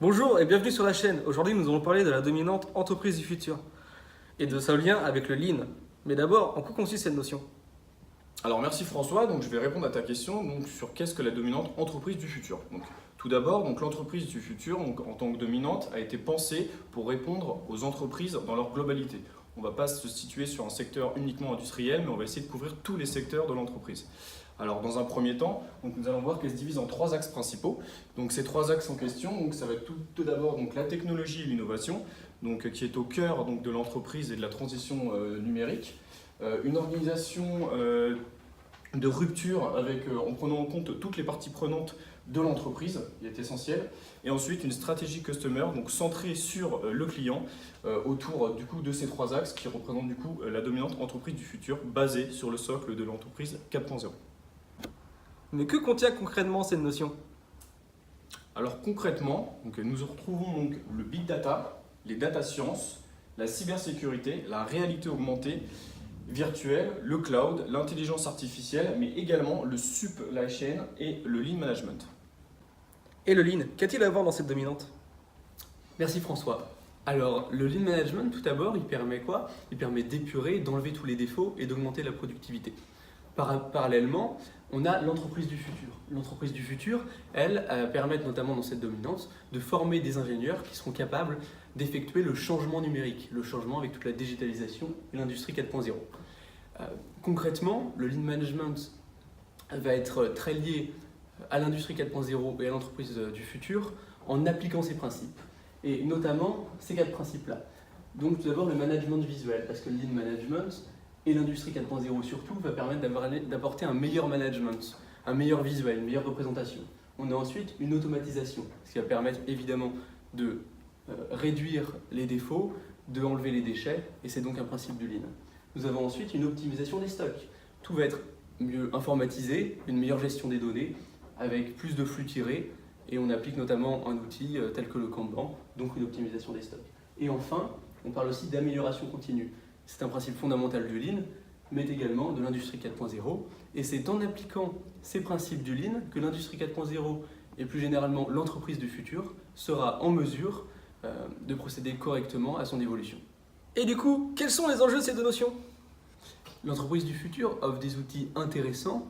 Bonjour et bienvenue sur la chaîne. Aujourd'hui, nous allons parler de la dominante entreprise du futur et de son lien avec le Lean. Mais d'abord, en quoi consiste cette notion? Alors merci François, donc je vais répondre à ta question sur qu'est-ce que la dominante entreprise du futur. Tout d'abord, l'entreprise du futur en tant que dominante a été pensée pour répondre aux entreprises dans leur globalité. On ne va pas se situer sur un secteur uniquement industriel, mais on va essayer de couvrir tous les secteurs de l'entreprise. Alors dans un premier temps, nous allons voir qu'elle se divise en trois axes principaux. Donc ces trois axes en question, ça va être tout d'abord la technologie et l'innovation, qui est au cœur de l'entreprise et de la transition numérique. Une organisation de rupture en prenant en compte toutes les parties prenantes de l'entreprise, qui est essentielle. Et ensuite, une stratégie customer, centrée sur le client, autour de ces trois axes qui représentent la dominante entreprise du futur, basée sur le socle de l'entreprise 4.0. Mais que contient concrètement cette notion? Alors concrètement, nous retrouvons le big data, les data science, la cybersécurité, la réalité augmentée, virtuelle, le cloud, l'intelligence artificielle, mais également le supply chain et le lean management. Et le Lean, qu'a-t-il à voir dans cette dominante? Merci François. Alors, le Lean Management, tout d'abord, il permet quoi? Il permet d'épurer, d'enlever tous les défauts et d'augmenter la productivité. Parallèlement, on a l'entreprise du futur. L'entreprise du futur, elle, permet notamment dans cette dominante de former des ingénieurs qui seront capables d'effectuer le changement numérique, le changement avec toute la digitalisation et l'industrie 4.0. Concrètement, le Lean Management va être très lié à l'industrie 4.0 et à l'entreprise du futur en appliquant ces principes, et notamment ces quatre principes-là. Donc tout d'abord le management visuel, parce que le Lean Management et l'industrie 4.0 surtout va permettre d'apporter un meilleur management, un meilleur visuel, une meilleure représentation. On a ensuite une automatisation, ce qui va permettre évidemment de réduire les défauts, de enlever les déchets, et c'est donc un principe du Lean. Nous avons ensuite une optimisation des stocks. Tout va être mieux informatisé, une meilleure gestion des données, avec plus de flux tirés, et on applique notamment un outil tel que le Kanban, donc une optimisation des stocks. Et enfin, on parle aussi d'amélioration continue. C'est un principe fondamental du Lean, mais également de l'industrie 4.0, et c'est en appliquant ces principes du Lean que l'industrie 4.0 et plus généralement l'entreprise du futur sera en mesure de procéder correctement à son évolution. Et du coup, quels sont les enjeux de ces deux notions? L'entreprise du futur offre des outils intéressants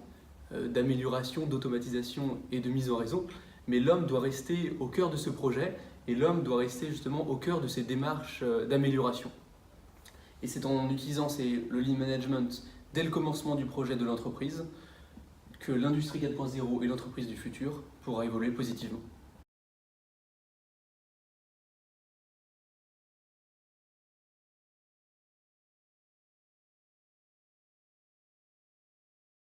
d'amélioration, d'automatisation et de mise en raison, mais l'homme doit rester au cœur de ce projet et l'homme doit rester justement au cœur de ces démarches d'amélioration. Et c'est en utilisant le Lean Management dès le commencement du projet de l'entreprise que l'industrie 4.0 et l'entreprise du futur pourra évoluer positivement.